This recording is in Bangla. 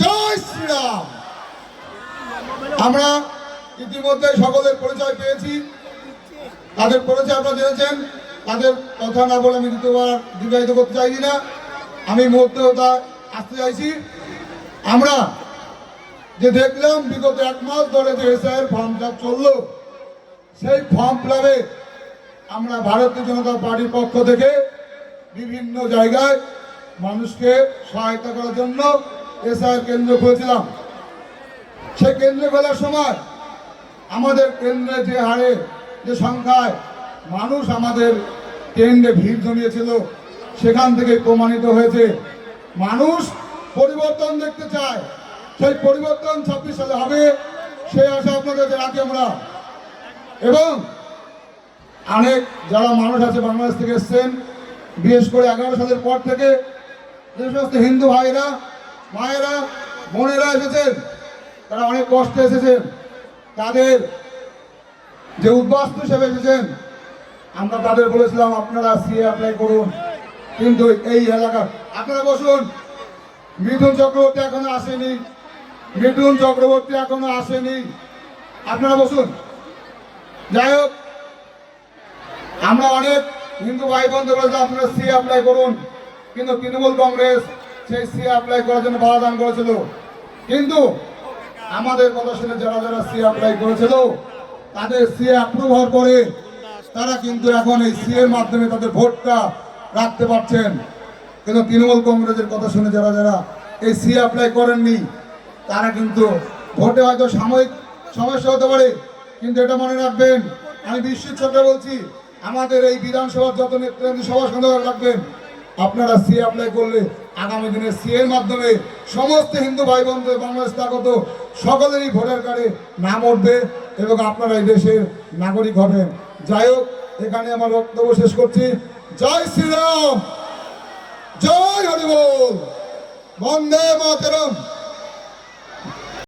জয় শ্রীরাম। আমরা ইতিমধ্যে সকলের পরিচয় পেয়েছি, তাদের পরিচয় আপনারা জেনেছেন। তাদের কথা না বলে আমি দ্বিতীয়বার দীর্ঘায়িত করতে চাইছি না, আমি মুহূর্তে তা আসতে চাইছি। আমরা যে দেখলাম বিগত 1 মাস ধরে যে এসআইয়ের ফর্ম ফিল আপ চললো, সেই ফর্ম ফিল আপে আমরা ভারতীয় জনতা পার্টির পক্ষ থেকে বিভিন্ন জায়গায় মানুষকে সহায়তা করার জন্য এসআইয়ের কেন্দ্র খুলেছিলাম। সেই কেন্দ্র খোলার সময় আমাদের কেন্দ্রে যে হারে যে সংখ্যায় মানুষ আমাদের কেন্দ্রে ভিড় জমিয়েছিল, সেখান থেকে প্রমাণিত হয়েছে মানুষ পরিবর্তন দেখতে চায়। সেই পরিবর্তন 26 সালে হবে, সেই আশা আপনাদের রাখি আমরা। এবং অনেক যারা মানুষ আছে বাংলাদেশ থেকে এসছেন, বিশেষ করে 11 সালের পর থেকে যে সমস্ত হিন্দু ভাইরা, মায়েরা, বোনেরা এসেছেন, তারা অনেক কষ্টে এসেছেন, তাদের যে উদ্বাস্তু হিসেবে এসেছেন, আমরা তাদের বলেছিলাম আপনারা সিএ অ্যাপ্লাই করুন। কিন্তু এই এলাকা আপনারা বসুন, মিঠুন চক্রবর্তী এখনো আসেনি, মিঠুন চক্রবর্তী এখনো আসেনি, আপনারা বসুন। যাই হোক, আমরা অনেক হিন্দু ভাই বোনদের বলেছিলাম আপনারা সিএ অ্যাপ্লাই করুন, কিন্তু তৃণমূল কংগ্রেস সেই সিএ অ্যাপ্লাই করার জন্য বাধা দান করেছিল। কিন্তু আমাদের কথা শুনে যারা যারা সিএ অ্যাপ্লাই করেছিল, তাদের সিএ অ্যাপ্রুভ হওয়ার পরে তারা কিন্তু এখন এই সিএর মাধ্যমে তাদের ভোটটা রাখতে পারছেন। কিন্তু তৃণমূল কংগ্রেসের কথা শুনে যারা যারা এই সিএ অ্যাপ্লাই করেননি, তারা কিন্তু ভোটে হয়তো সাময়িক সমস্যা হতে পারে, কিন্তু এটা মনে রাখবেন, আমি বিশ্বজিৎ চক্র বলছি, আমাদের এই বিধানসভার যত নেতৃত্ব সভা সন্দেহ রাখবেন, আপনারা সিএ অ্যাপ্লাই করলে আগামী দিনে সিএর মাধ্যমে সমস্ত হিন্দু ভাই বোনদের বাংলাদেশ আগত সকলেরই ভোটার কার্ডে নাম উঠবে এবং আপনারা এই দেশের নাগরিক হবেন। যাই হোক, এখানে আমার বক্তব্য শেষ করছি। জয় শ্রীরাম, জয় হরি বল, বন্দে মাতরম।